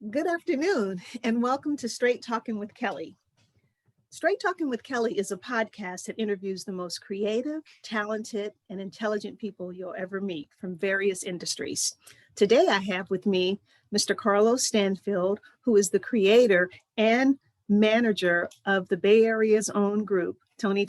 Good afternoon, and welcome to Straight Talking with Kelly. Straight Talking with Kelly is a podcast that interviews the most creative, talented, and intelligent people you'll ever meet from various industries. Today, I have with me Mr. Carlos Stanfield, who is the creator and manager of the Bay Area's own group, Tonie.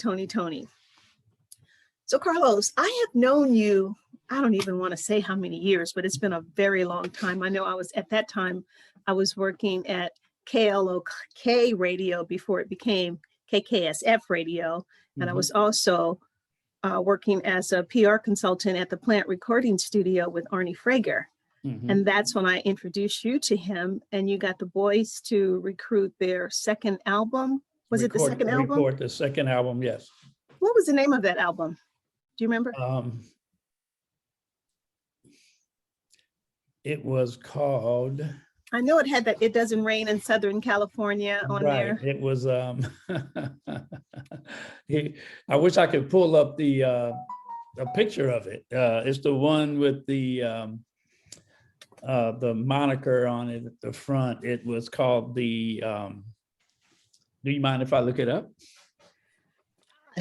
So, Carlos, I have known you, I don't even want to say how many years, but it's been a very long time. I know at that time, I was working at KLOK radio before it became KKSF radio. And I was also working as a PR consultant at the Plant Recording Studio with Arnie Frager. And that's when I introduced you to him, and you got the boys to recruit their second album. Was it the second album? Record the second album, yes. What was the name of that album? Do you remember? It was called... I know it had that It Doesn't Rain in Southern California on there. Right, it was, I wish I could pull up a picture of it. It's the one with the moniker on it at the front. It was called the, do you mind if I look it up?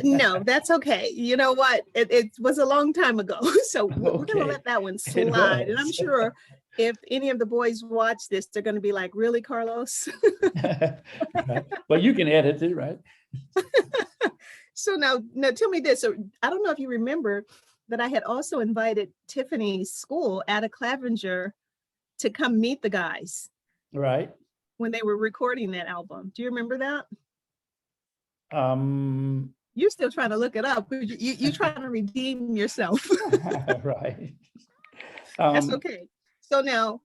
No, that's okay. You know what? It was a long time ago. So we're going to let that one slide. And I'm sure if any of the boys watch this, they're going to be like, really, Carlos? Well, you can edit it, right? So now tell me this. So I don't know if you remember that I had also invited Tiffany's school, Ada Clavenger, to come meet the guys. Right. When they were recording that album. Do you remember that? You're still trying to look it up. You're trying to redeem yourself. Right. That's okay. So now,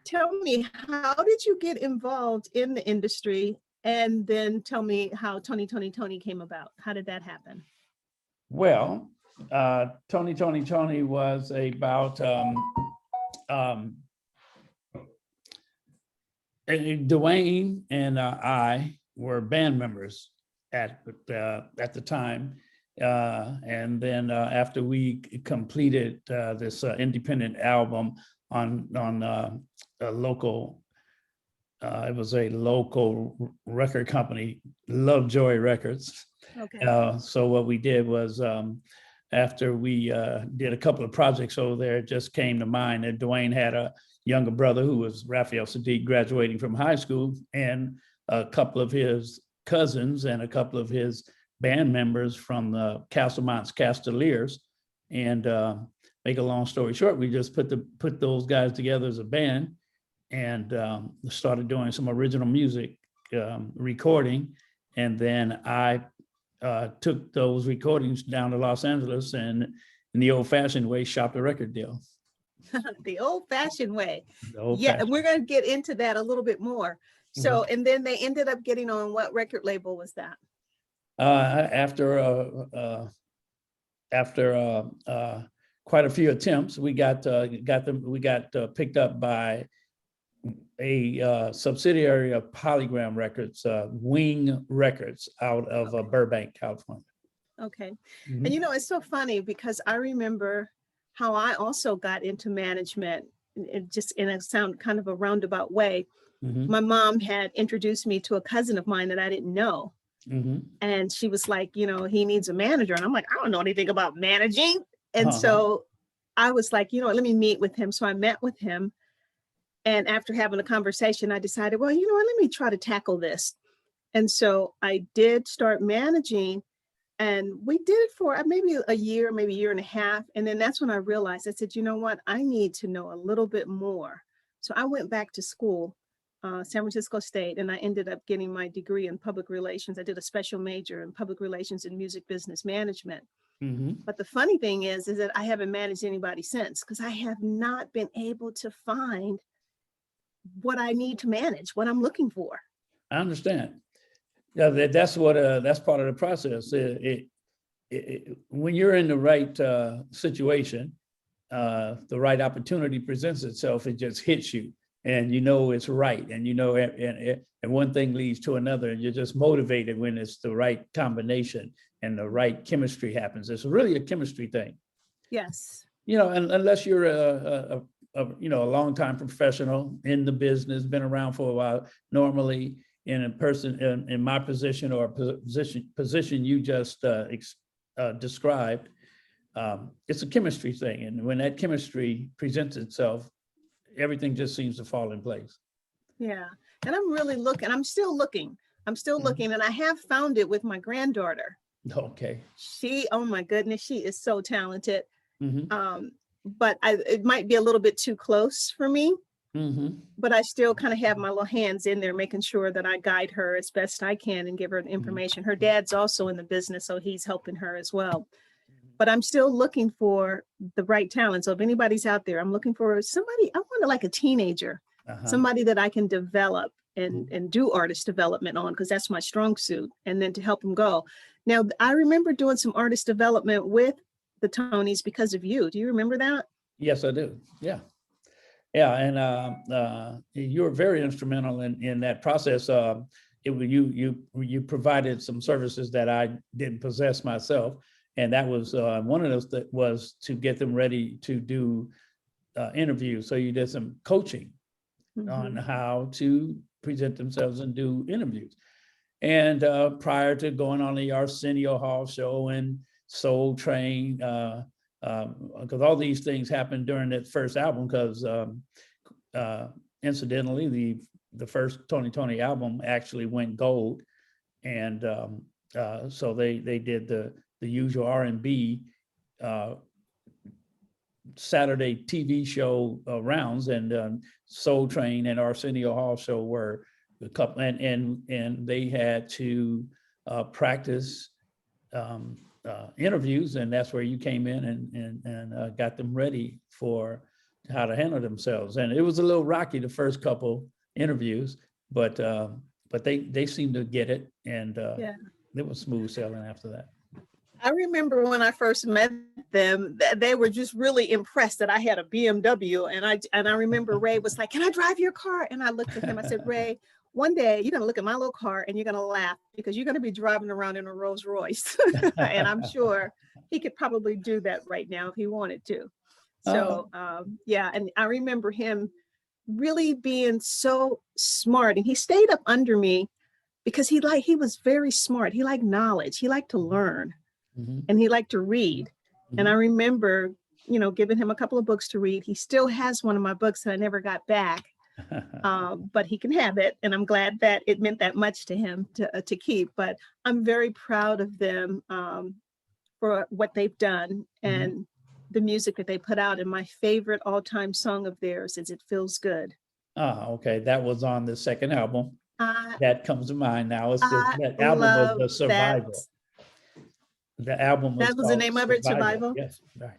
tell me, how did you get involved in the industry? And then tell me how Toni came about. How did that happen? Well, Toni was about Dwayne and I were band members at the time. And then after we completed this independent album on a local, it was a local record company, Lovejoy Records. Okay. So what we did was after we did a couple of projects over there, it just came to mind that Dwayne had a younger brother who was Raphael Sadiq, graduating from high school, and a couple of his cousins and a couple of his band members from the Castlemont's Castaliers. And make a long story short, we just put those guys together as a band and started doing some original music recording. And then I took those recordings down to Los Angeles and in the old-fashioned way, shopped a record deal. The old-fashioned way. Yeah, and we're going to get into that a little bit more. So, and then they ended up getting on what record label was that? After quite a few attempts, we got picked up by a subsidiary of Polygram Records, Wing Records, out of Burbank, California. Okay. And you know, it's so funny because I remember how I also got into management, just in a kind of a roundabout way. My mom had introduced me to a cousin of mine that I didn't know. And she was like, you know, he needs a manager. And I'm like, I don't know anything about managing. And so I was like, you know, let me meet with him. So I met with him. And after having a conversation, I decided, well, you know what, let me try to tackle this. And so I did start managing, and we did it for maybe a year, maybe a year and a half. And then that's when I realized, I said, you know what, I need to know a little bit more. So I went back to school, San Francisco State, and I ended up getting my degree in public relations. I did a special major in public relations and music business management. But the funny thing is that I haven't managed anybody since, because I have not been able to find what I need to manage, what I'm looking for. I understand. Yeah, that's part of the process. When you're in the right situation, the right opportunity presents itself, it just hits you, and you know it's right, and you know, and one thing leads to another, and you're just motivated when it's the right combination and the right chemistry happens. It's really a chemistry thing. Yes. You know, unless you're a a long time professional in the business, been around for a while. Normally, in a person in my position or position you just described, it's a chemistry thing, and when that chemistry presents itself, everything just seems to fall in place. Yeah, and I'm still looking, and I have found it with my granddaughter. Okay. Oh my goodness, she is so talented. Mm-hmm. But it might be a little bit too close for me. Mm-hmm. But I still kind of have my little hands in there, making sure that I guide her as best I can and give her the information. Her dad's also in the business, so he's helping her as well. But I'm still looking for the right talent. So if anybody's out there, I'm looking for somebody. I want like a teenager, somebody that I can develop and do artist development on, because that's my strong suit, and then to help them go. Now, I remember doing some artist development with the Tonies because of you. Do you remember that? Yes, I do. Yeah. Yeah, and you were very instrumental in that process. You provided some services that I didn't possess myself, and that was one of those that was to get them ready to do interviews. So you did some coaching on how to present themselves and do interviews. And prior to going on the Arsenio Hall show and Soul Train, because all these things happened during that first album, because incidentally, the first Toni album actually went gold. And so they did the usual R&B Saturday TV show rounds, and Soul Train and Arsenio Hall show were a couple, and they had to practice interviews, and that's where you came in and got them ready for how to handle themselves. And it was a little rocky the first couple interviews, but they seemed to get it, and it was smooth sailing after that. I remember when I first met them, they were just really impressed that I had a BMW, and I remember Ray was like, "Can I drive your car?" And I looked at him, I said, "Ray, one day you're gonna look at my little car and you're gonna laugh, because you're gonna be driving around in a Rolls Royce." And I'm sure he could probably do that right now if he wanted to. So yeah, and I remember him really being so smart, and he stayed up under me because he was very smart. He liked knowledge. He liked to learn. And he liked to read. And I remember, giving him a couple of books to read. He still has one of my books that I never got back, but he can have it. And I'm glad that it meant that much to him to keep. But I'm very proud of them for what they've done and the music that they put out. And my favorite all-time song of theirs is "It Feels Good." Okay. That was on the second album. That comes to mind now. That album was The Survival. The album was the name of it, Survival. Yes, right.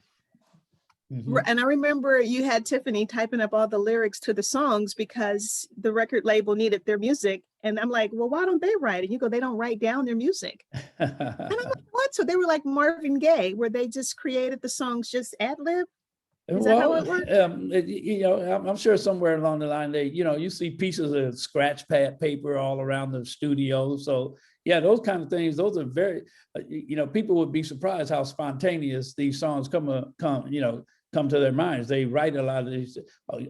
And I remember you had Tiffany typing up all the lyrics to the songs because the record label needed their music. And I'm like, "Well, why don't they write?" And you go, "They don't write down their music." And I'm like, "What?" So they were like Marvin Gaye, where they just created the songs, just ad lib. Is that how it works? I'm sure somewhere along the line, you see pieces of scratch pad paper all around the studio. So yeah, those kind of things, those are very, people would be surprised how spontaneous these songs come to their minds. They write a lot of these,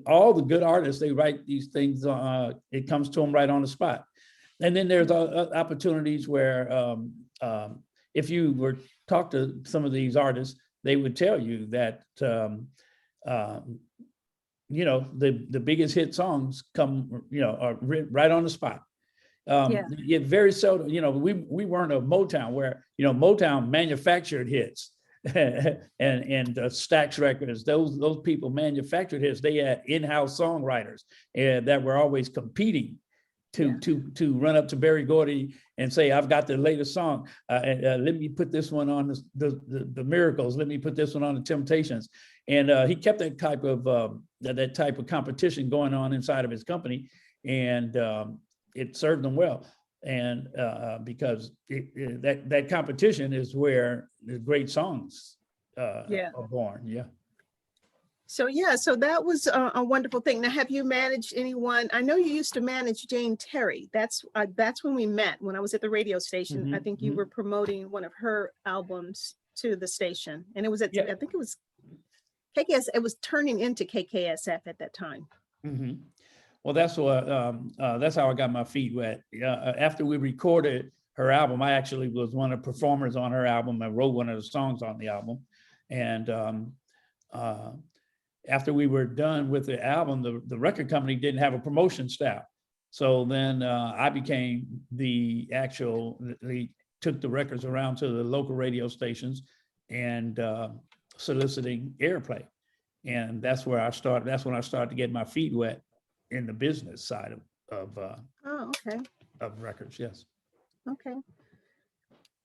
all the good artists, they write these things, it comes to them right on the spot. And then there's opportunities where if you were talk to some of these artists, they would tell you that, the biggest hit songs come, are right on the spot. Yet very seldom, we weren't a Motown where, Motown manufactured hits and Stax Records, those people manufactured hits. They had in-house songwriters that were always competing to run up to Berry Gordy and say, "I've got the latest song. Let me put this one on the Miracles. Let me put this one on the Temptations." And he kept that type of competition going on inside of his company, and it served him well. And because that competition is where the great songs are born. Yeah. So that was a wonderful thing. Now, have you managed anyone? I know you used to manage Jane Terry. That's when we met, when I was at the radio station. I think you were promoting one of her albums to the station, and it was I think it was KKS, it was turning into KKSF at that time. Mm-hmm. Well, that's how I got my feet wet. After we recorded her album, I actually was one of the performers on her album. I wrote one of the songs on the album. And after we were done with the album, the record company didn't have a promotion staff. So then I became they took the records around to the local radio stations and soliciting airplay. And that's where I started. That's when I started to get my feet wet in the business side of records. Yes.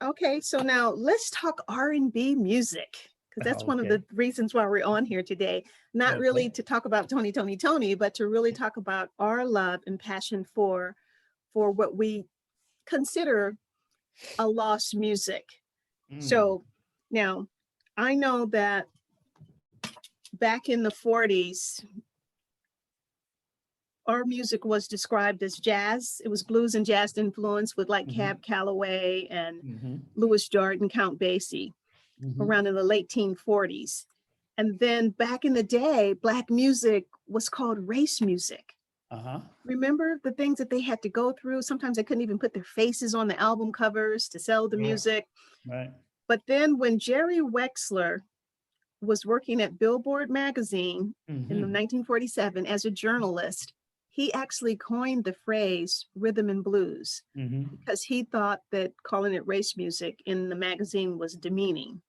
Okay. So now let's talk R&B music, because that's one of the reasons why we're on here today. Not really to talk about Toni, but to really talk about our love and passion for what we consider a lost music. So now I know that back in the 40s, our music was described as jazz. It was blues and jazz influence with like Cab Calloway and Louis Jordan, Count Basie, around in the late 1940s. And then back in the day, Black music was called race music. Remember the things that they had to go through? Sometimes they couldn't even put their faces on the album covers to sell the music. Right. But then when Jerry Wexler was working at Billboard magazine in 1947 as a journalist, he actually coined the phrase rhythm and blues because he thought that calling it race music in the magazine was demeaning.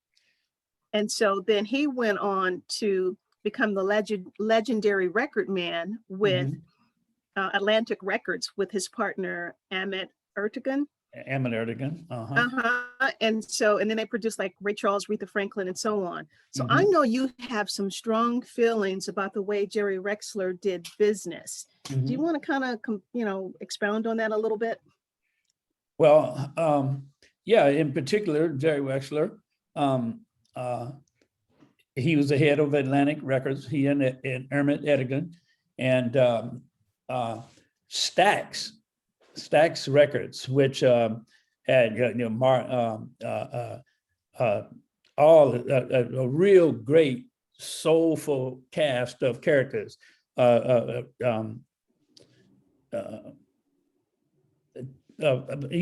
And so then he went on to become the legendary record man with Atlantic Records with his partner, Ahmet Ertegun. And then they produced like Ray Charles, Aretha Franklin, and so on. So I know you have some strong feelings about the way Jerry Wexler did business. Do you want to kind of, expound on that a little bit? Well, in particular, Jerry Wexler, he was the head of Atlantic Records, he and Ahmet Ertegun, and Stax Records, which had all a real great soulful cast of characters. He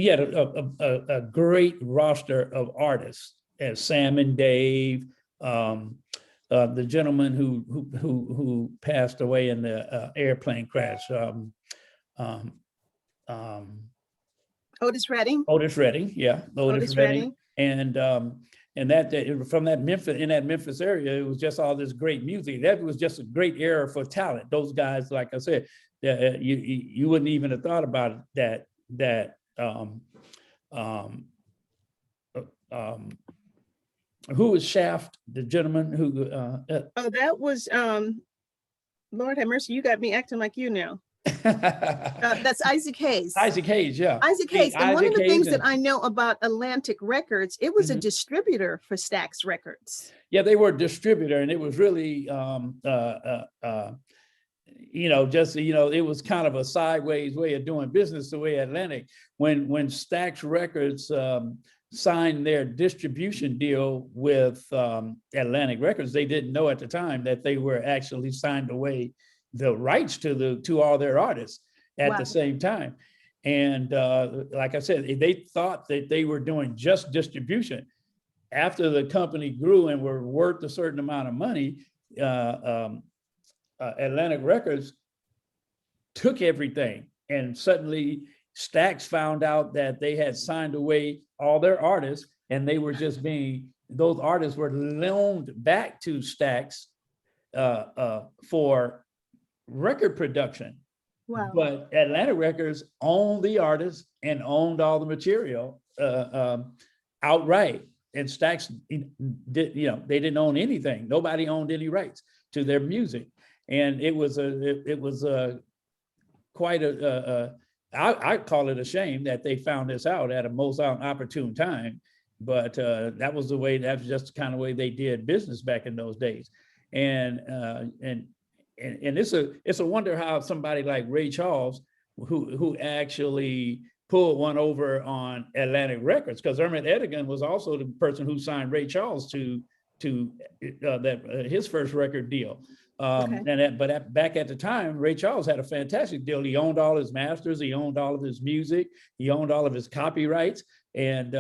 had a great roster of artists, as Sam and Dave, the gentleman who passed away in the airplane crash. Otis Redding. Otis Redding. And that from that Memphis area, it was just all this great music. That was just a great era for talent. Those guys, like I said, you wouldn't even have thought about it, who was Shaft, the gentleman who that was Lord have mercy, you got me acting like you now. That's Isaac Hayes. Isaac Hayes. And one of the things that I know about Atlantic Records, it was a distributor for Stax Records. Yeah, they were a distributor, and it was really, it was kind of a sideways way of doing business the way Atlantic. When Stax Records signed their distribution deal with Atlantic Records, they didn't know at the time that they were actually signed away the rights to all their artists at the same time. And like I said, they thought that they were doing just distribution. After the company grew and were worth a certain amount of money, Atlantic Records took everything, and suddenly Stax found out that they had signed away all their artists, and they were just those artists were loaned back to Stax for record production. Wow. But Atlantic Records owned the artists and owned all the material outright. And Stax they didn't own anything. Nobody owned any rights to their music. And it was quite I call it a shame that they found this out at a most opportune time. But that was just the kind of way they did business back in those days. And it's a wonder how somebody like Ray Charles, who actually pulled one over on Atlantic Records, because Ahmet Ertegun was also the person who signed Ray Charles to to his first record deal. Okay. Back at the time, Ray Charles had a fantastic deal. He owned all his masters, he owned all of his music, he owned all of his copyrights. And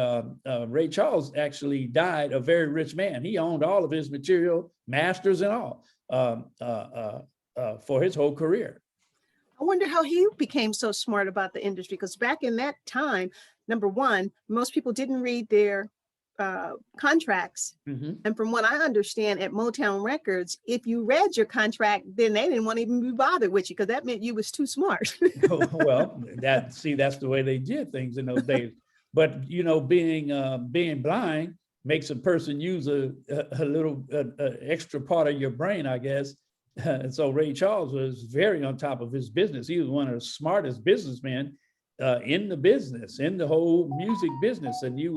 Ray Charles actually died a very rich man. He owned all of his material, masters and all, for his whole career. I wonder how he became so smart about the industry, because back in that time, number one, most people didn't read their contracts. And from what I understand at Motown Records, if you read your contract, then they didn't want to even be bothered with you, because that meant you was too smart. Well, that's the way they did things in those days. But you know, being blind makes a person use a little extra part of your brain, I guess. And so Ray Charles was very on top of his business. He was one of the smartest businessmen in the business, in the whole music business. And you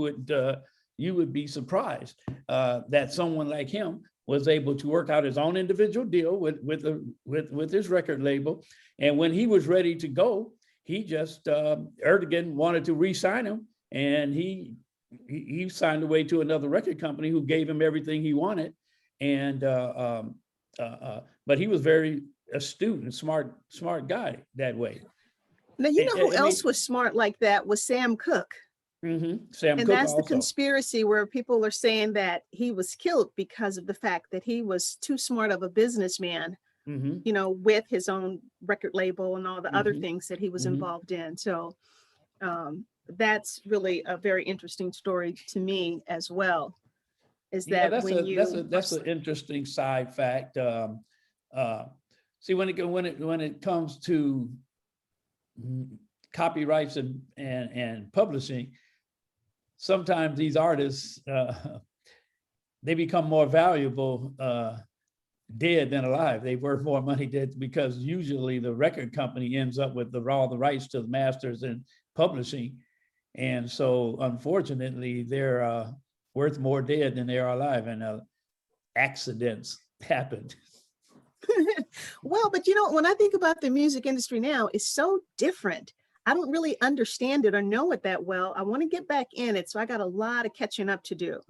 would be surprised that someone like him was able to work out his own individual deal with his record label. And when he was ready to go, he just Erdogan wanted to re-sign him, and he signed away to another record company who gave him everything he wanted. And but he was very astute and smart guy that way. Now, you know who else was smart like that was Sam Cooke. Sam And Cooke that's also. the conspiracy where people are saying that he was killed because of the fact that he was too smart of a businessman, you know, with his own record label and all the other things that he was involved in. So that's really a very interesting story to me as well. Is that that's an interesting side fact. See, when it comes to copyrights and publishing, sometimes these artists they become more valuable dead than alive. They worth more money dead, because usually the record company ends up with all the rights to the masters and publishing, and so unfortunately they're worth more dead than they are alive, and accidents happened. Well, but you know, when I think about the music industry now, it's so different. I don't really understand it or know it that well. I want to get back in it, so I got a lot of catching up to do.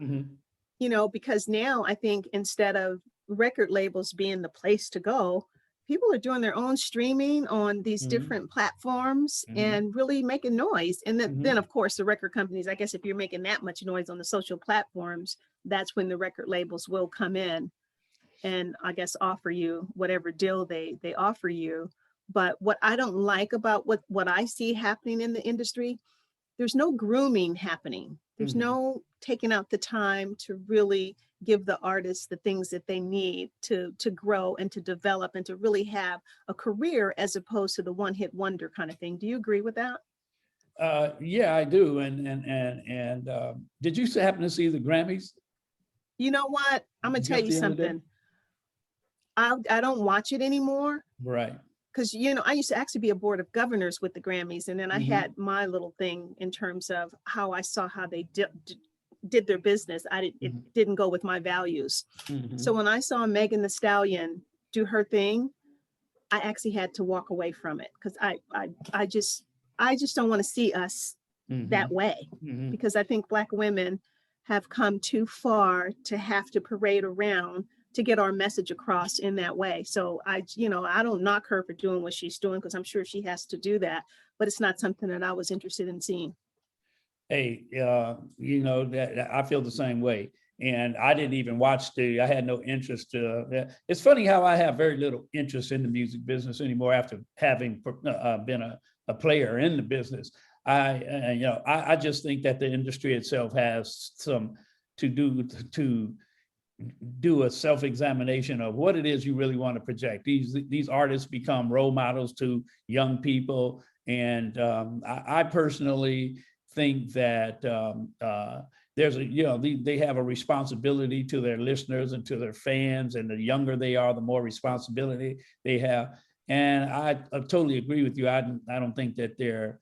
You know, because now I think instead of record labels being the place to go, people are doing their own streaming on these different platforms and really making noise. And then of course, the record companies, I guess if you're making that much noise on the social platforms, that's when the record labels will come in and I guess offer you whatever deal they offer you. But what I don't like about what I see happening in the industry, there's no grooming happening. There's no taking out the time to really give the artists the things that they need to grow and to develop and to really have a career, as opposed to the one-hit wonder kind of thing. Do you agree with that? Yeah, I do. And did you happen to see the Grammys? You know what? I'm gonna tell you something. I don't watch it anymore. Right. Because, you know, I used to actually be a board of governors with the Grammys. And then I had my little thing in terms of how I saw how they did their business. It didn't go with my values. So when I saw Megan Thee Stallion do her thing, I actually had to walk away from it, because I just don't want to see us that way, because I think Black women have come too far to have to parade around to get our message across in that way. So I don't knock her for doing what she's doing, because I'm sure she has to do that, but it's not something that I was interested in seeing. Hey, you know, that I feel the same way. And I didn't even watch I had no interest. It's funny how I have very little interest in the music business anymore after having been a player in the business. I just think that the industry itself has some to do a self-examination of what it is you really want to project. These artists become role models to young people. And I personally think that they have a responsibility to their listeners and to their fans, and the younger they are, the more responsibility they have. And I totally agree with you. I don't think that they're,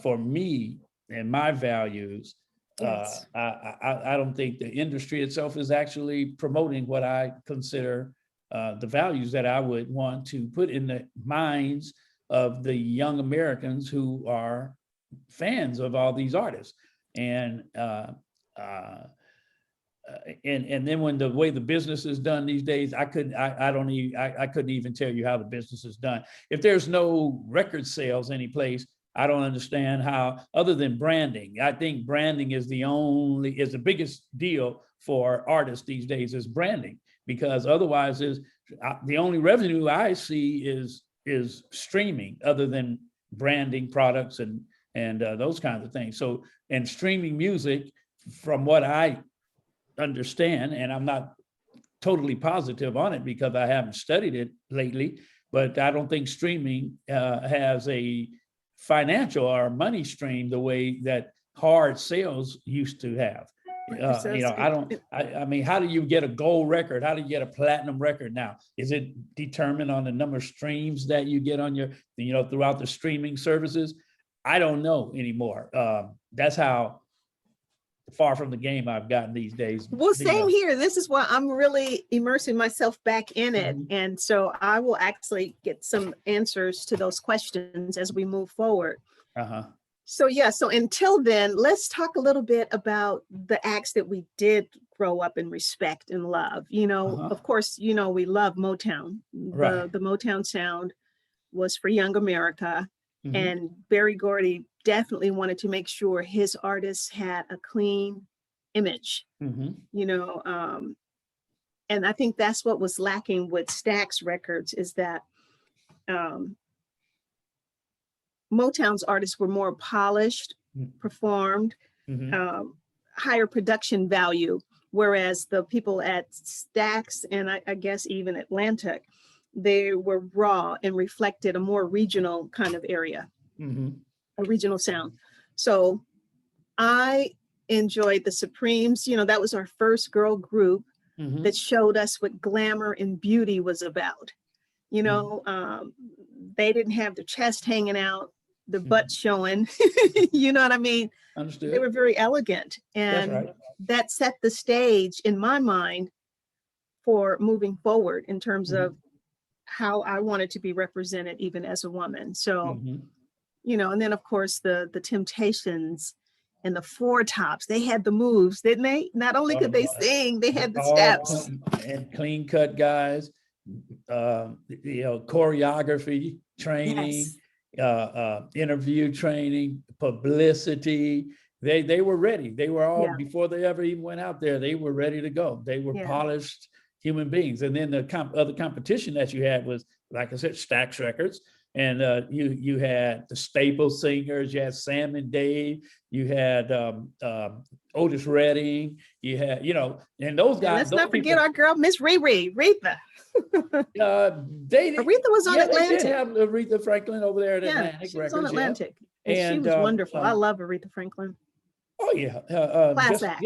for me and my values, yes. I don't think the industry itself is actually promoting what I consider the values that I would want to put in the minds of the young Americans who are fans of all these artists. And and then when the way the business is done these days, I couldn't even tell you how the business is done. If there's no record sales anyplace, I don't understand how, other than branding. I think branding is the biggest deal for artists these days, is branding, because otherwise the only revenue I see is streaming, other than branding products and those kinds of things. So, and streaming music, from what I understand, and I'm not totally positive on it because I haven't studied it lately, but I don't think streaming has a financial or money stream the way that hard sales used to have. I mean, how do you get a gold record? How do you get a platinum record now? Is it determined on the number of streams that you get on your, throughout the streaming services? I don't know anymore. That's how far from the game I've gotten these days. Well, same here. This is why I'm really immersing myself back in it. Mm-hmm. And so I will actually get some answers to those questions as we move forward. So so until then, let's talk a little bit about the acts that we did grow up and respect and love. Of course, we love Motown. Right. The Motown sound was for young America. Mm-hmm. And Berry Gordy definitely wanted to make sure his artists had a clean image, mm-hmm. And I think that's what was lacking with Stax Records, is that Motown's artists were more polished, mm-hmm. performed, mm-hmm. Higher production value, whereas the people at Stax and I guess even Atlantic, they were raw and reflected a more regional kind of area, mm-hmm. a regional sound. So I enjoyed the Supremes. That was our first girl group, mm-hmm. that showed us what glamour and beauty was about. Mm-hmm. They didn't have their chest hanging out, the mm-hmm. butt showing, you know what I mean? Understood. They were very elegant. And right. that set the stage in my mind for moving forward in terms mm-hmm. of how I wanted to be represented even as a woman. So, mm-hmm. And then of course the Temptations and the Four Tops, they had the moves, didn't they? Not only could they sing, they had the steps. And clean cut guys, choreography training, yes. Interview training, publicity. They were ready. They were all, before they ever even went out there, they were ready to go. They were polished human beings. And then the other competition that you had was, like I said, Stax Records. And you had the staple singers, you had Sam and Dave, you had Otis Redding, you had, and those guys. Let's not forget our girl, Miss Aretha. Aretha was on Atlantic. They did have Aretha Franklin over there at Atlantic she was on Atlantic. And she was wonderful. I love Aretha Franklin. Oh yeah. Class act.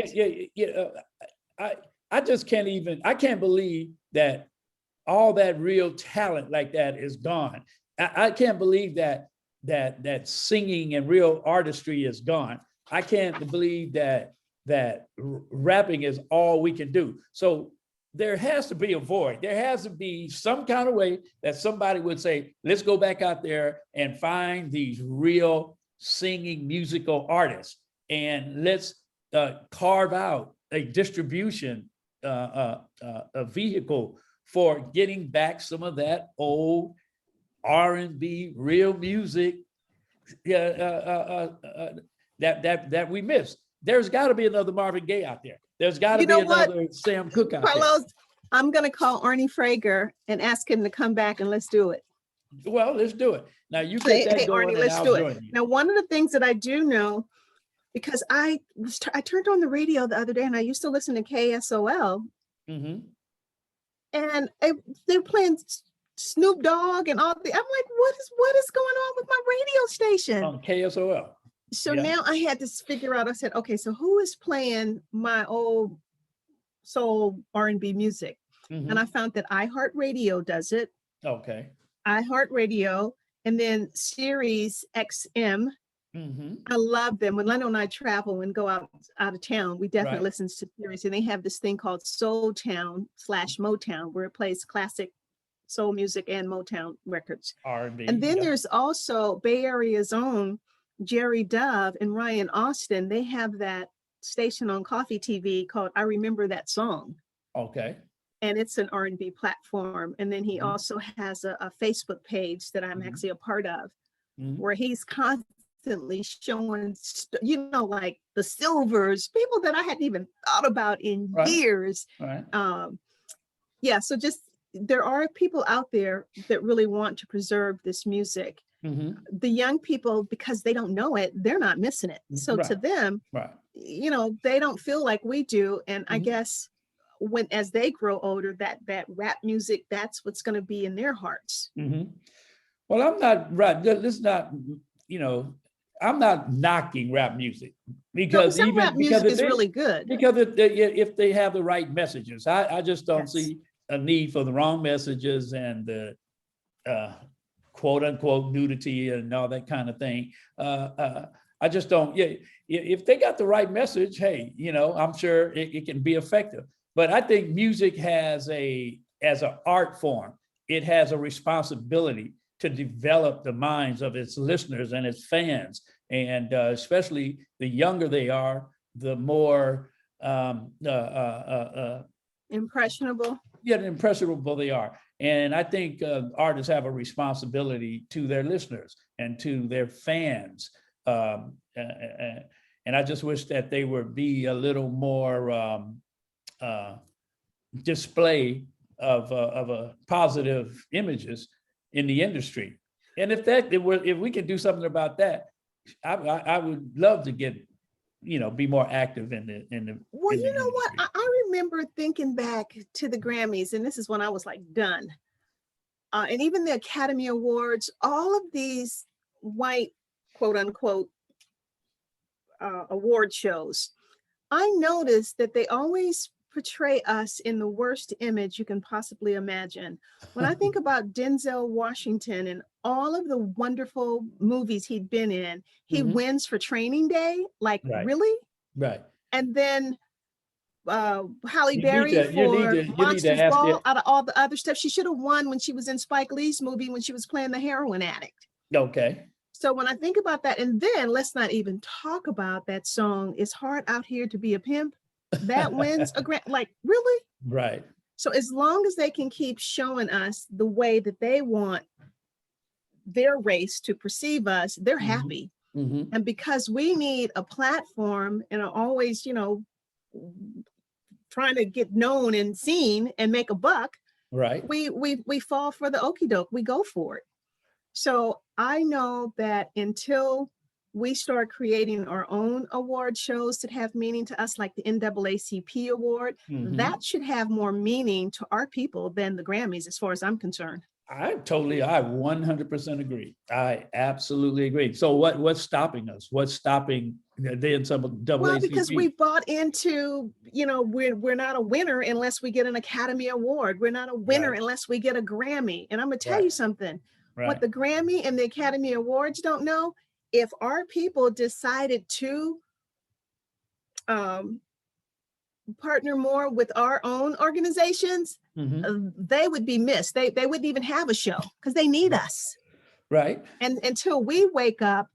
I just can't believe that all that real talent like that is gone. I can't believe that singing and real artistry is gone. I can't believe that rapping is all we can do. So there has to be a void. There has to be some kind of way that somebody would say, let's go back out there and find these real singing musical artists, and let's carve out a distribution, a vehicle for getting back some of that old R&B, real music that we missed. There's got to be another Marvin Gaye out there. There's got to be another Sam Cooke out Carlos, there. I'm going to call Arnie Frager and ask him to come back and let's do it. Well, let's do it. Now you get that going. Arnie, let's do it. Now, one of the things that I do know, because I turned on the radio the other day and I used to listen to KSOL, mm-hmm. and they're playing Snoop Dogg and all the. I'm like, what is going on with my radio station? On KSOL. So now I had to figure out. I said, okay, so who is playing my old soul R&B music? Mm-hmm. And I found that iHeartRadio does it. Okay. iHeartRadio, and then Sirius XM. Mm-hmm. I love them. When Leno and I travel and go out of town, we definitely listen to Sirius, and they have this thing called Soul Town /Motown, where it plays classic soul music and Motown records. R&B. And then there's also Bay Area's own Jerry Dove and Ryan Austin. They have that station on Coffee TV called I Remember That Song. Okay. And it's an R&B platform. And then he Mm-hmm. also has a Facebook page that I'm Mm-hmm. actually a part of, Mm-hmm. where he's constantly showing, like the Silvers, people that I hadn't even thought about in years. Right. Yeah, so just there are people out there that really want to preserve this music. Mm-hmm. The young people, because they don't know it, they're not missing it. So to them, they don't feel like we do. And I guess as they grow older, that rap music, that's what's going to be in their hearts. Mm-hmm. Well, I'm not right. Let's not, I'm not knocking rap music because some rap music is really good. Because if they have the right messages, I just don't see a need for the wrong messages and the quote unquote nudity and all that kind of thing. I just don't. Yeah, if they got the right message, hey, I'm sure it can be effective. But I think music as an art form, it has a responsibility to develop the minds of its listeners and its fans. And especially the younger they are, the more impressionable. Yeah, impressionable they are. And I think artists have a responsibility to their listeners and to their fans. And I just wish that they would be a little more display of positive images in the industry. And if we could do something about that, I would love to get, be more active in the. Well, in the industry. What? I remember thinking back to the Grammys, and this is when I was like done. And even the Academy Awards, all of these white, quote unquote, award shows, I noticed that they always portray us in the worst image you can possibly imagine. When I think about Denzel Washington and all of the wonderful movies he'd been in, he wins for Training Day, like really? Right. And then Halle Berry for Monsters Ball, out of all the other stuff, she should have won when she was in Spike Lee's movie when she was playing the heroin addict. Okay. So when I think about that, and then let's not even talk about that song, It's Hard Out Here to Be a Pimp. That wins a grant, like really? Right. So as long as they can keep showing us the way that they want their race to perceive us, they're happy. And because we need a platform and are always, trying to get known and seen and make a buck, right? We fall for the okie doke. We go for it. So I know that until we start creating our own award shows that have meaning to us, like the NAACP award, that should have more meaning to our people than the Grammys, as far as I'm concerned. I 100% agree. I absolutely agree. So what's stopping us? What's stopping then some of NAACP? Well, because we bought into, we're not a winner unless we get an Academy Award. We're not a winner unless we get a Grammy. And I'm going to tell you something. What the Grammy and the Academy Awards don't know, if our people decided to partner more with our own organizations, they would be missed. They wouldn't even have a show because they need us. Right. And until we wake up,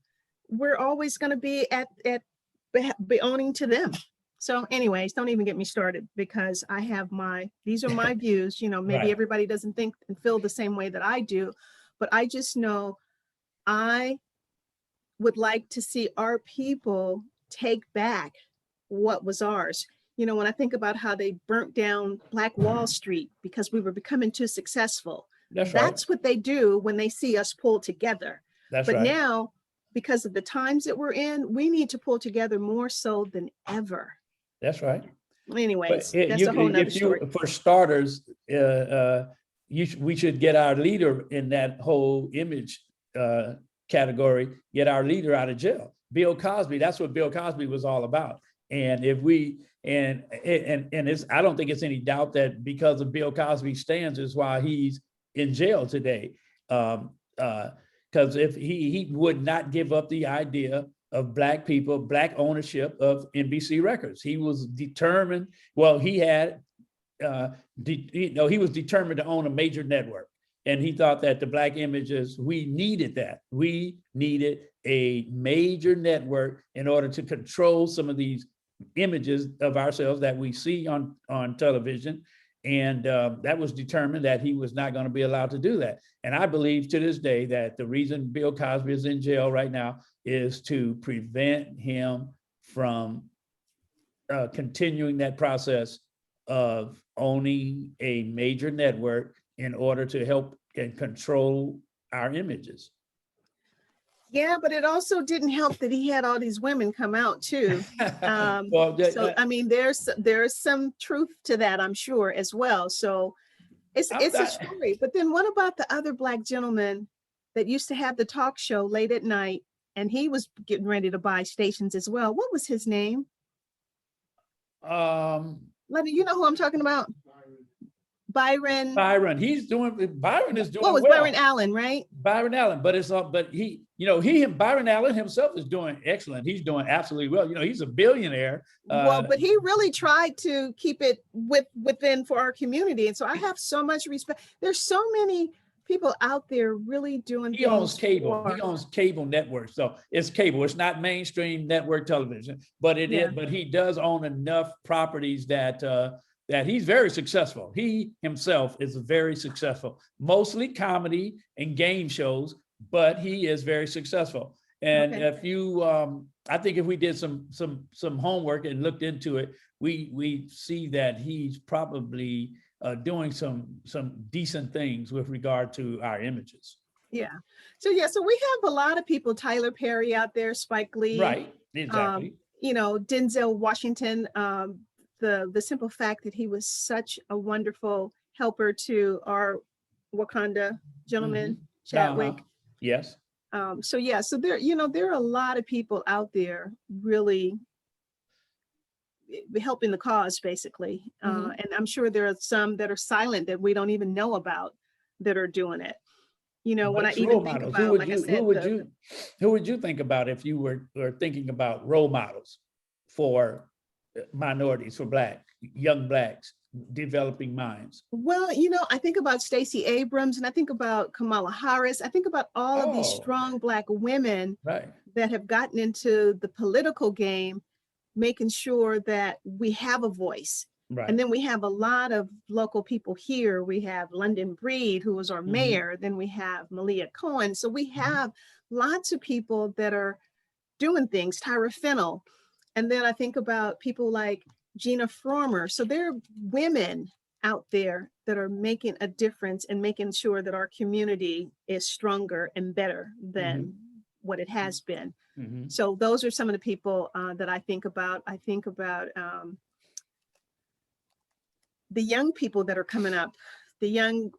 we're always going to be be owning to them. So anyways, don't even get me started because I have these are my views. Maybe everybody doesn't think and feel the same way that I do, but I just know I would like to see our people take back what was ours. When I think about how they burnt down Black Wall Street because we were becoming too successful. That's what they do when they see us pull together. But now, because of the times that we're in, we need to pull together more so than ever. That's right. Anyways, that's a whole nother story. For starters, we should get our leader in that whole image category, get our leader out of jail. Bill Cosby, that's what Bill Cosby was all about. And if we, and it's, I don't think it's any doubt that because of Bill Cosby's stance is why he's in jail today. Because if he would not give up the idea of Black people, Black ownership of NBC Records. He was determined, he had, he was determined to own a major network. And he thought that the Black images, we needed that. We needed a major network in order to control some of these images of ourselves that we see on television. And that was determined that he was not going to be allowed to do that. And I believe to this day that the reason Bill Cosby is in jail right now is to prevent him from continuing that process of owning a major network in order to help and control our images. Yeah, but it also didn't help that he had all these women come out too. So I mean, there's some truth to that, I'm sure, as well. So it's a story. But then what about the other Black gentleman that used to have the talk show late at night, and he was getting ready to buy stations as well? What was his name? Lenny, you know who I'm talking about? Byron. Byron is doing What was well. Byron Allen, right? Byron Allen, but Byron Allen himself is doing excellent. He's doing absolutely well. He's a billionaire. But he really tried to keep it within for our community. And so I have so much respect. There's so many people out there really doing He owns cable. He owns cable networks. So it's cable. It's not mainstream network television, but it is. But he does own enough properties that he's very successful. He himself is very successful, mostly comedy and game shows, but he is very successful. And if you, I think if we did some homework and looked into it, we see that he's probably doing some decent things with regard to our images. Yeah. So we have a lot of people, Tyler Perry out there, Spike Lee. Right, exactly. Denzel Washington, the simple fact that he was such a wonderful helper to our Wakanda gentleman, Chadwick. Yes. So there, there are a lot of people out there really helping the cause, basically. And I'm sure there are some that are silent that we don't even know about that are doing it. When I even think about, who would you think about if you were thinking about role models for minorities, for young Blacks, developing minds? Well, I think about Stacey Abrams, and I think about Kamala Harris. I think about all of these strong Black women that have gotten into the political game, making sure that we have a voice. Right. And then we have a lot of local people here. We have London Breed, who was our mayor. Then we have Malia Cohen. So we have lots of people that are doing things, Tyra Fennell. And then I think about people like Gina Fromer. So there are women out there that are making a difference and making sure that our community is stronger and better than what it has been. So those are some of the people that I think about. I think about the young people that are coming up, the young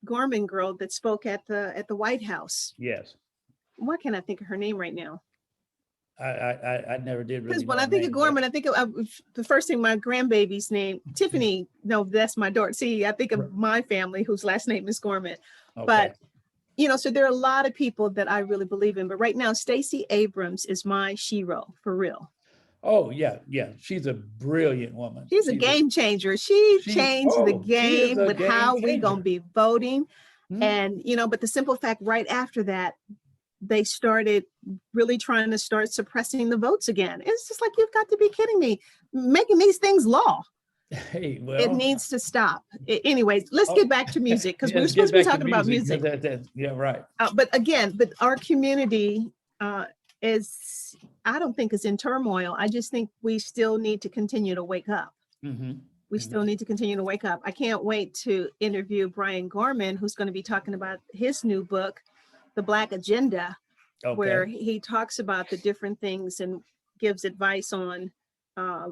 Gorman girl that spoke at the White House. Yes. Why can't I think of her name right now? I never did. Because when I think of Gorman, I think of the first thing, my grandbaby's name, Tiffany. No, that's my daughter. See, I think of my family whose last name is Gorman. Okay. But so there are a lot of people that I really believe in. But right now, Stacey Abrams is my shero for real. Oh yeah. She's a brilliant woman. She's a game changer. She changed the game with how we gonna be voting, and But the simple fact, right after that, they started really trying to start suppressing the votes again. It's just like, you've got to be kidding me, making these things law. Hey, well, it needs to stop. Anyways, let's get back to music, because we're supposed to be talking about music. Yeah, right. But our community is, I don't think is in turmoil. I just think we still need to continue to wake up. We still need to continue to wake up. I can't wait to interview Brian Gorman, who's going to be talking about his new book, The Black Agenda, where he talks about the different things and gives advice on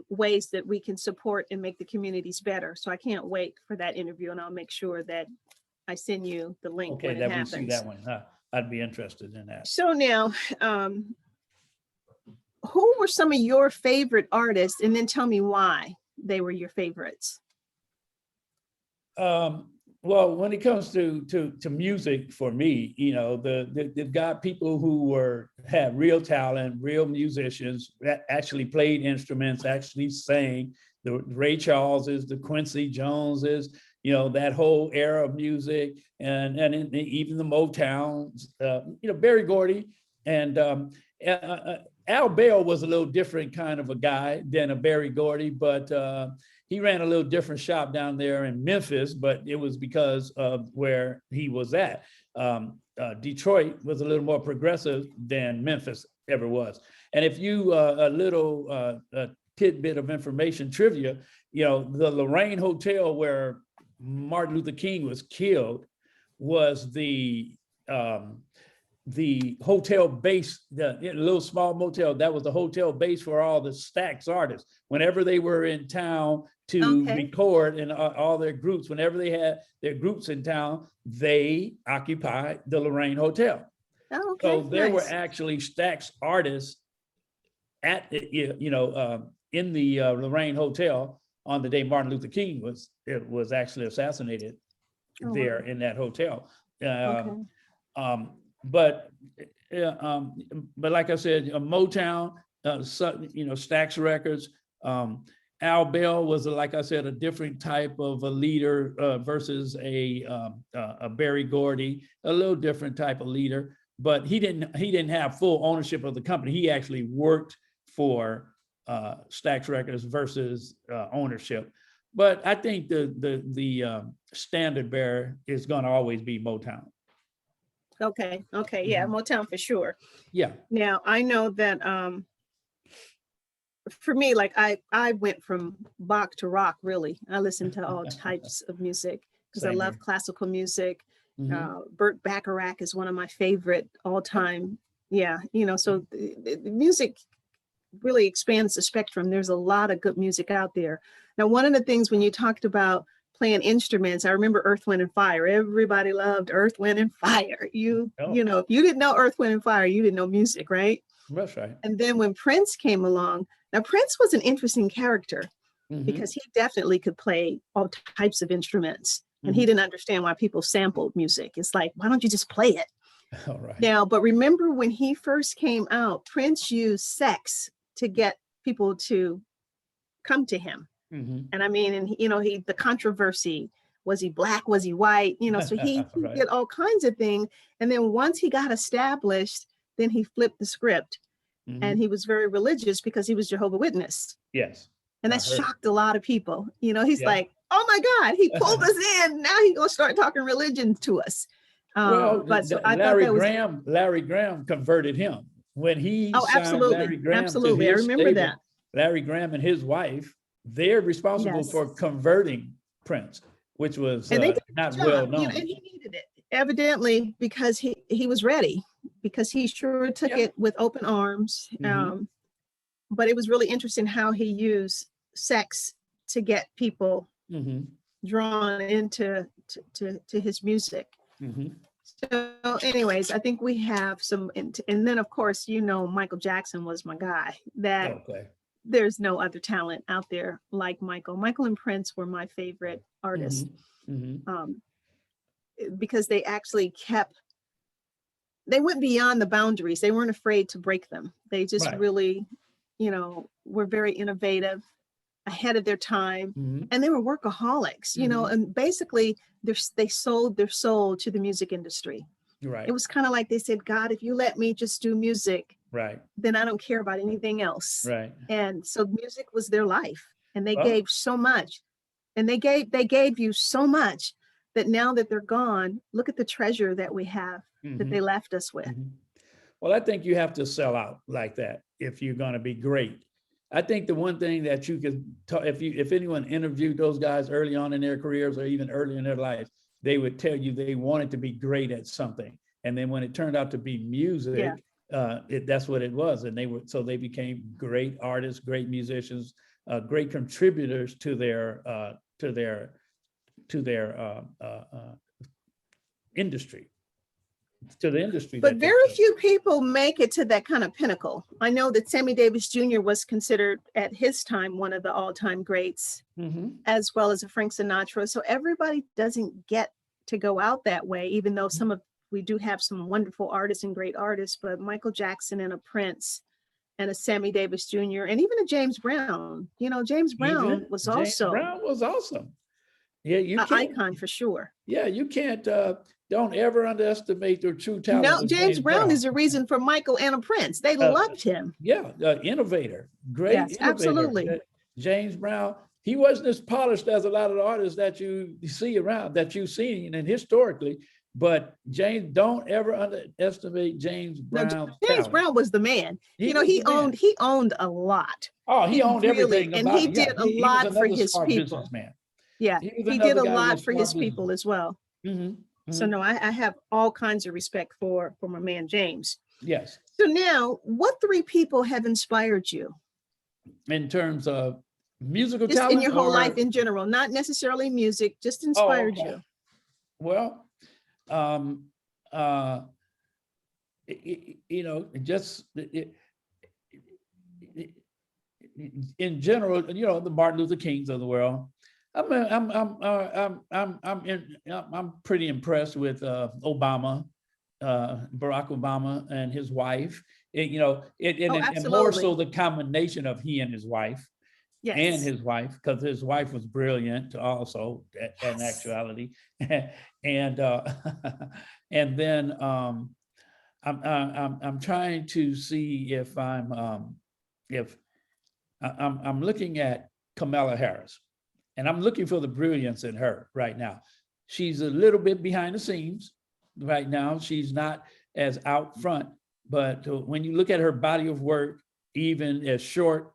ways that we can support and make the communities better. So I can't wait for that interview, and I'll make sure that I send you the link when it happens. We see that one. I'd be interested in that. So now, who were some of your favorite artists, and then tell me why they were your favorites? Well, when it comes to music, for me, they've got people who have real talent, real musicians that actually played instruments, actually sang. The Ray Charleses, the Quincy Joneses, that whole era of music, and even the Motowns, Berry Gordy, and Al Bell was a little different kind of a guy than a Berry Gordy, but he ran a little different shop down there in Memphis, but it was because of where he was at. Detroit was a little more progressive than Memphis ever was. And if you, a little tidbit of information, trivia, you know, the Lorraine Hotel where Martin Luther King was killed was the hotel base, the little small motel, that was the hotel base for all the Stax artists. Whenever they were in town to record and all their groups, whenever they had their groups in town, they occupied the Lorraine Hotel. Oh, okay. So there were actually Stax artists at, you know, in the Lorraine Hotel on the day Martin Luther King was actually assassinated there in that hotel. But like I said, Motown, you know, Stax Records. Al Bell was, like I said, a different type of a leader versus a Berry Gordy, a little different type of leader. But he didn't have full ownership of the company. He actually worked for Stax Records versus ownership. But I think the standard bearer is going to always be Motown. Okay. Yeah, Motown for sure. Yeah. Now I know that for me, like I went from Bach to rock, really. I listened to all types of music because I love classical music. Burt Bacharach is one of my favorite all time. Yeah, you know, so the music really expands the spectrum. There's a lot of good music out there. Now, one of the things when you talked about playing instruments, I remember Earth, Wind, and Fire. Everybody loved Earth, Wind, and Fire. You know, if you didn't know Earth, Wind, and Fire, you didn't know music, right? That's right. And then when Prince came along, now Prince was an interesting character because he definitely could play all types of instruments. And he didn't understand why people sampled music. It's like, why don't you just play it? All right. Now, but remember when he first came out, Prince used sex to get people to come to him. And I mean, and you know, the controversy, was he black? Was he white? You know, so he Right. did all kinds of things. And then once he got established, then he flipped the script and he was very religious because he was Jehovah's Witness. Yes. And that shocked a lot a lot of people. You know, he's like, oh my God, he pulled us in. Now he's gonna start talking religion to us. But so I thought that was Larry Graham converted him when he signed absolutely, Larry Graham absolutely. to I his remember stable. that. Larry Graham and his wife, they're responsible for converting Prince, which was not well known. You know, and he needed it evidently because he was ready, because he sure took it with open arms. But it was really interesting how he used sex to get people drawn into to his music. So anyways, I think we have some, and then of course, you know, Michael Jackson was my guy. There's no other talent out there like Michael. Michael and Prince were my favorite artists because they actually they went beyond the boundaries. They weren't afraid to break them. They just really, you know, were very innovative, ahead of their time, and they were workaholics, you know, and basically they sold their soul to the music industry. Right. It was kind of like they said, God, if you let me just do music, then I don't care about anything else. Right. And so music was their life, and they gave so much, and they gave you so much that now that they're gone, look at the treasure that we have that they left us with. Well, I think you have to sell out like that if you're going to be great. I think the one thing that you could if anyone interviewed those guys early on in their careers or even early in their life, they would tell you they wanted to be great at something. And then when it turned out to be music, that's what it was. And they became great artists, great musicians, great contributors to their industry. To the industry. But very few people make it to that kind of pinnacle. I know that Sammy Davis Jr. was considered at his time one of the all-time greats, as well as a Frank Sinatra. So everybody doesn't get to go out that way, even though we do have some wonderful artists and great artists, but Michael Jackson and a Prince and a Sammy Davis Jr. and even a James Brown. You know, James Brown was awesome. Yeah, you an can't. icon for sure. Yeah, you can't. Don't ever underestimate the true talent. No, of James Brown is the reason for Michael and a Prince. They loved him. Yeah, innovator, great Yes, innovator. absolutely. James Brown. He wasn't as polished as a lot of the artists that you see around, that you've seen and historically. But James, don't ever underestimate James No, Brown's James talent. Brown was the man. He was the man. He owned a lot. Oh, he owned everything and about he it. Yeah, did a he was lot for another his smart people. businessman. Yeah, He did was a another guy who lot was for his smart people as well. So Mhm. no, I have all kinds of respect for my man James. Yes. So now, what 3 people have inspired you? In terms of musical Just talent, in your whole or life in general, not necessarily music, just oh, inspired okay. you. Well, you know, just in general, you know, the Martin Luther Kings of the world. I'm pretty impressed with Obama, Barack Obama, and his wife. You know, and more so the combination of he and his wife. Yes. And his wife, because his wife was brilliant also, in actuality. And and then I'm trying to see if I'm looking at Kamala Harris, and I'm looking for the brilliance in her right now. She's a little bit behind the scenes right now. She's not as out front, but when you look at her body of work, even as short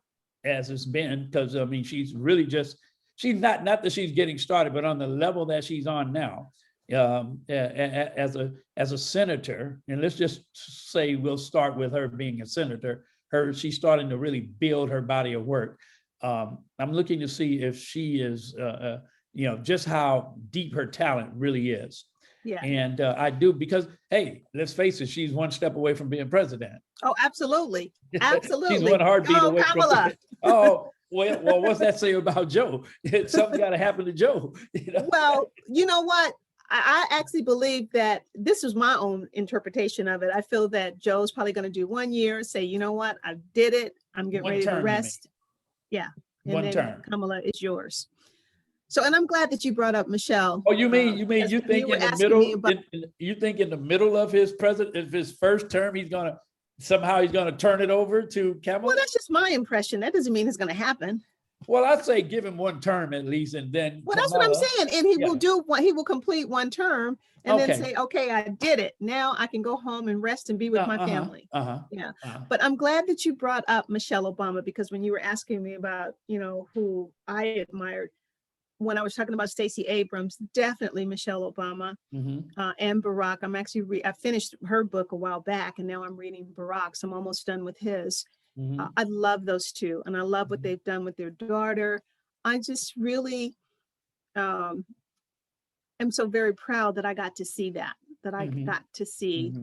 as it's been, because I mean, she's really just, she's not that she's getting started, but on the level that she's on now, as a senator, and let's just say we'll start with her being a senator. She's starting to really build her body of work. I'm looking to see if she is, you know, just how deep her talent really is. Yeah. And I do, because, hey, let's face it, she's one step away from being president. Oh, absolutely. Absolutely. She's one heartbeat away Kamala. from. Oh, well, what's that say about Joe? Something got to happen to Joe. You know? Well, you know what? I actually believe that this is my own interpretation of it. I feel that Joe's probably going to do 1 year, say, you know what? I did it. I'm getting ready to rest. Yeah. And one then term. Kamala is yours. So, and I'm glad that you brought up Michelle. Oh, you think in the middle? You think in the middle of his first term, he's gonna turn it over to Kamala? Well, that's just my impression. That doesn't mean it's going to happen. Well, I'd say give him 1 term at least, and then. Well, that's what I'm saying. And he will complete 1 term and then say, okay, I did it. Now I can go home and rest and be with my family. Yeah. But I'm glad that you brought up Michelle Obama, because when you were asking me about, you know, who I admired, when I was talking about Stacey Abrams, definitely Michelle Obama, and Barack. I finished her book a while back, and now I'm reading Barack's. I'm almost done with his. I love those 2, and I love what they've done with their daughter. I just really am so very proud that I got to see that I got to see,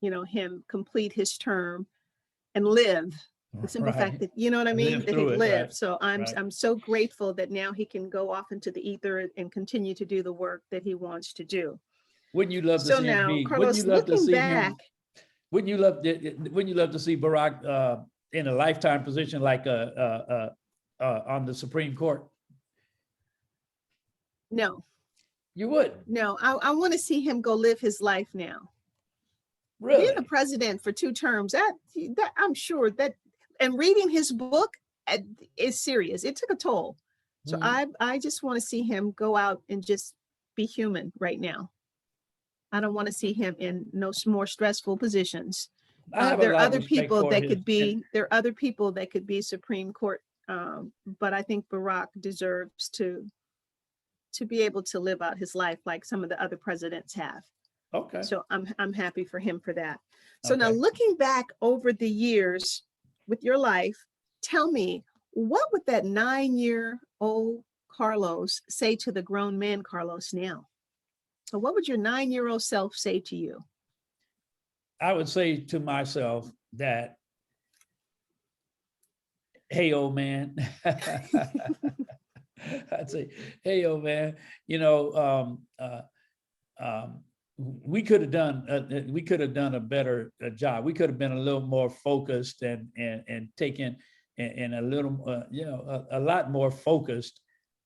you know, him complete his term and live. The simple fact that, you know what I mean, that he lived. Right. So I'm so grateful that now he can go off into the ether and continue to do the work that he wants to do. Wouldn't you love to see him? Carlos, wouldn't you love to see back, him? Wouldn't you love to see Barack in a lifetime position like on the Supreme Court? No. You would? No, I want to see him go live his life now. Really? Being a president for 2 terms, that I'm sure that, and reading his book is serious. It took a toll. So I just want to see him go out and just be human right now. I don't want to see him in no more stressful positions. There are other people that could be, Supreme Court, but I think Barack deserves to be able to live out his life like some of the other presidents have. Okay. So I'm happy for him for that. So now, looking back over the years with your life, tell me, what would that 9-year-old Carlos say to the grown man Carlos now? So what would your 9-year-old self say to you? I would say to myself that, hey, old man. I'd say, hey, old man, you know, we could have done a better job. We could have been a little more focused and taken and a little, you know, a lot more focused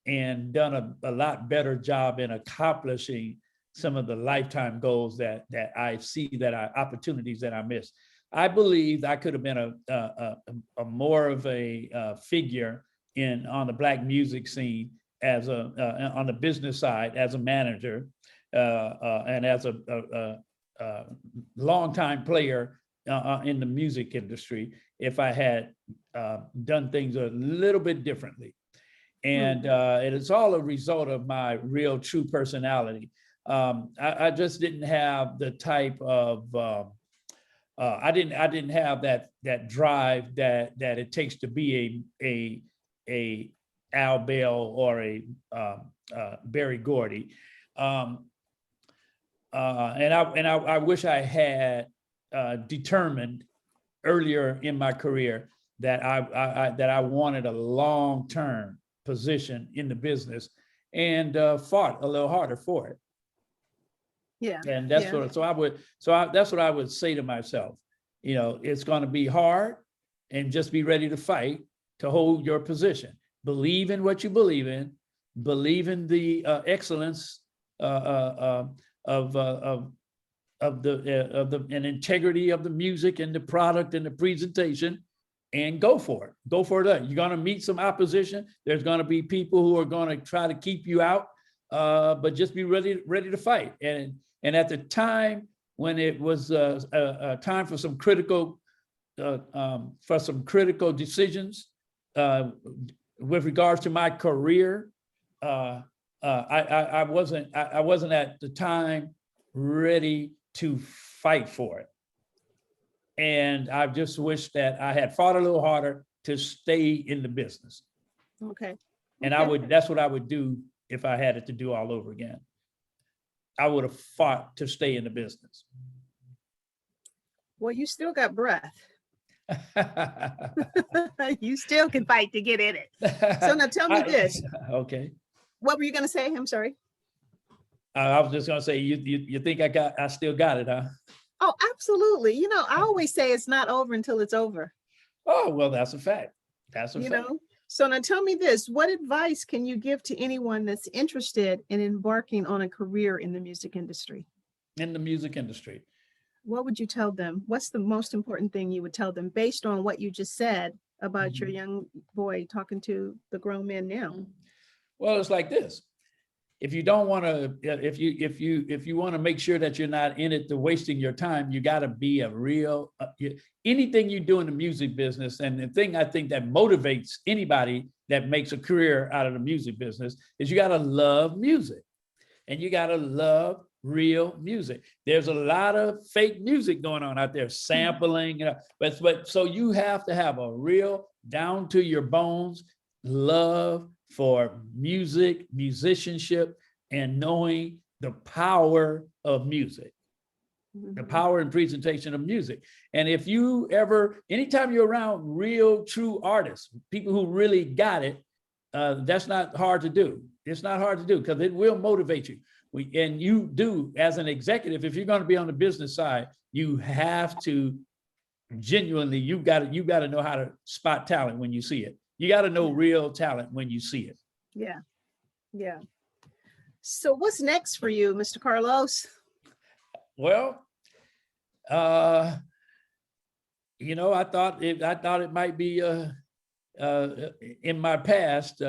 and done a lot better job in accomplishing some of the lifetime goals that I see, opportunities that I missed. I believe I could have been a more of a figure on the Black music scene as on the business side, as a manager, and as a longtime player in the music industry, if I had done things a little bit differently. And it is all a result of my real true personality. I just didn't have the type of I didn't have that drive that it takes to be a Al Bell or a Berry Gordy, and I wish I had determined earlier in my career that I wanted a long-term position in the business, and fought a little harder for it. Yeah. And that's that's what I would say to myself. You know, it's going to be hard, and just be ready to fight to hold your position. Believe in what you believe in. Believe in the excellence of the and integrity of the music and the product and the presentation, and go for it. Go for it. You're going to meet some opposition. There's going to be people who are going to try to keep you out, but just be ready to fight. And at the time when it was a time for some critical decisions with regards to my career, I wasn't at the time ready to fight for it. And I just wish that I had fought a little harder to stay in the business. Okay. And that's what I would do if I had it to do all over again. I would have fought to stay in the business. Well, you still got breath. You still can fight to get in it. So now tell me this. Okay. What were you going to say? I'm sorry. I was just going to say, you think I still got it, huh? Oh, absolutely. You know, I always say it's not over until it's over. Oh, well, that's a fact. That's a fact. Know? So now tell me this, what advice can you give to anyone that's interested in embarking on a career in the music industry? In the music industry. What would you tell them? What's the most important thing you would tell them based on what you just said about your young boy talking to the grown men now? Well, it's like this. If you don't want to, if you want to make sure that you're not in it to wasting your time, you got to be a real, anything you do in the music business. And the thing I think that motivates anybody that makes a career out of the music business is you got to love music, and you got to love real music. There's a lot of fake music going on out there, sampling, but so you have to have a real down to your bones love for music, musicianship, and knowing the power of music, the power and presentation of music. And if you anytime you're around real, true artists, people who really got it, that's not hard to do. It's not hard to do because it will motivate you. And you do, as an executive, if you're going to be on the business side, you have to genuinely, you got to know how to spot talent when you see it. You got to know real talent when you see it. Yeah. Yeah. So what's next for you, Mr. Carlos? Well, I thought it might be in my past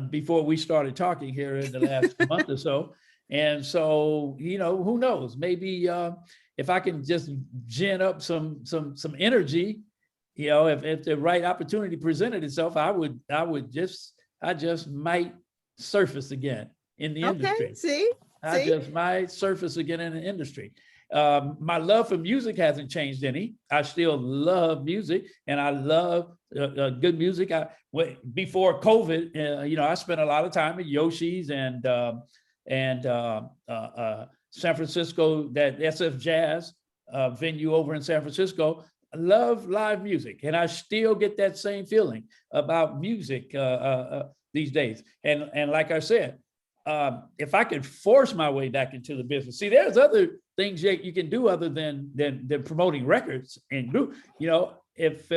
before we started talking here in the last month or so. And so, who knows? Maybe if I can just gin up some energy, if the right opportunity presented itself, I just might surface again in the industry. I just might surface again in the industry. My love for music hasn't changed any. I still love music, and I love good music. Before COVID, I spent a lot of time at Yoshi's and San Francisco, that SF Jazz venue over in San Francisco. I love live music, and I still get that same feeling about music these days. And like I said, if I could force my way back into the business, see, there's other things you can do other than promoting records and group. If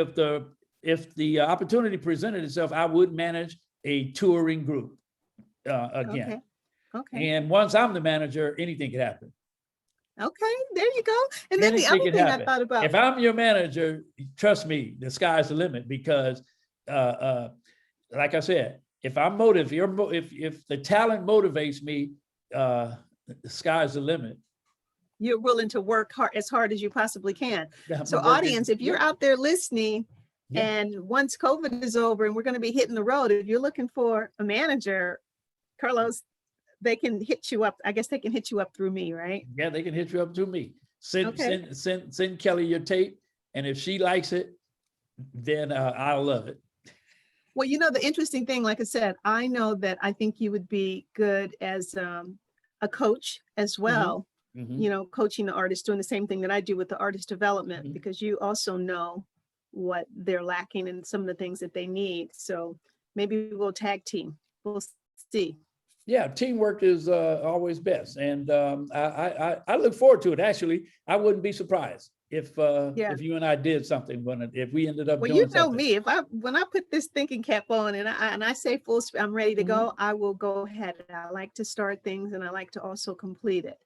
the opportunity presented itself, I would manage a touring group again. Okay. And once I'm the manager, anything could happen. Okay, there you go. And then the other thing I thought about. If I'm your manager, trust me, the sky's the limit, because like I said, if the talent motivates me, the sky's the limit. You're willing to work as hard as you possibly can. I'm So working, audience, if you're out there listening, and once COVID is over and we're going to be hitting the road, if you're looking for a manager, Carlos, they can hit you up. I guess they can hit you up through me, right? Yeah, they can hit you up through me. Send Kelly your tape, and if she likes it, then I'll love it. Well, you know, the interesting thing, like I said, I know that I think you would be good as a coach as well. You know, coaching the artist, doing the same thing that I do with the artist development, because you also know what they're lacking and some of the things that they need. So maybe we'll tag team. We'll see. Yeah, teamwork is always best, and I look forward to it. Actually, I wouldn't be surprised if you and I did something. If we ended up doing something. Well, you know me. When I put this thinking cap on and I say full speed, I'm ready to go. I will go ahead. I like to start things, and I like to also complete it.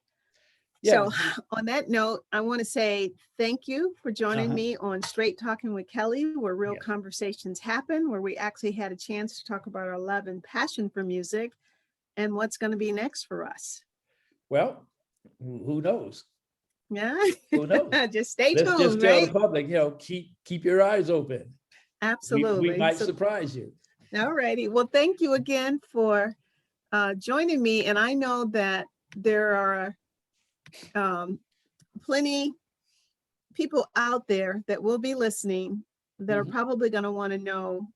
Yeah. So on that note, I want to say thank you for joining me on Straight Talking with Kelly, where real conversations happen, where we actually had a chance to talk about our love and passion for music and what's going to be next for us. Well, who knows? Yeah. Who knows? Just stay tuned. Just tell the public, keep your eyes open. Absolutely. We might surprise you. All righty. Well, thank you again for joining me. And I know that there are plenty people out there that will be listening that are probably going to want to know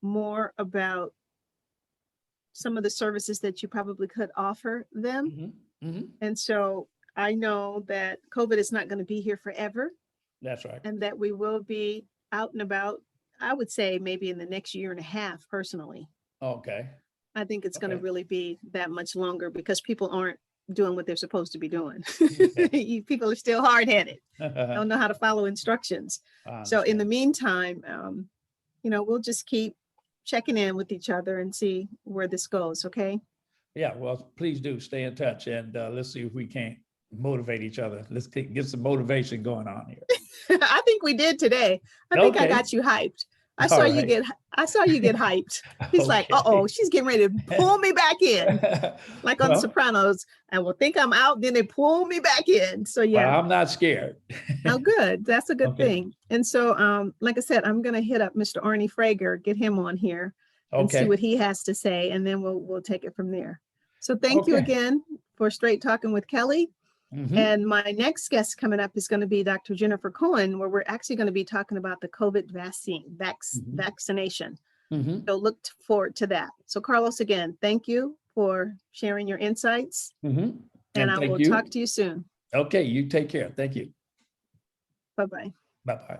more about some of the services that you probably could offer them. And so I know that COVID is not going to be here forever. That's right. And that we will be out and about, I would say maybe in the next year and a half, personally. Okay. I think it's going to really be that much longer because people aren't doing what they're supposed to be doing. People are still hard-headed, don't know how to follow instructions. So in the meantime, we'll just keep checking in with each other and see where this goes. Okay. Yeah. Well, please do stay in touch, and let's see if we can't motivate each other. Let's get some motivation going on here. I think we did today. I think I got you hyped. I saw you get hyped. He's like, uh-oh, she's getting ready to pull me back in. Like on The Sopranos. I will think I'm out, then they pull me back in. So yeah. Well, I'm not scared. Oh, good. That's a good thing. And so like I said, I'm gonna hit up Mr. Arnie Frager, get him on here and see what he has to say, and then we'll take it from there. So thank you again for Straight Talking with Kelly. And my next guest coming up is going to be Dr. Jennifer Cohen, where we're actually going to be talking about the COVID vaccination. So look forward to that. So Carlos, again, thank you for sharing your insights. And I will talk to you soon. Okay, you take care. Thank you. Bye-bye. Bye-bye.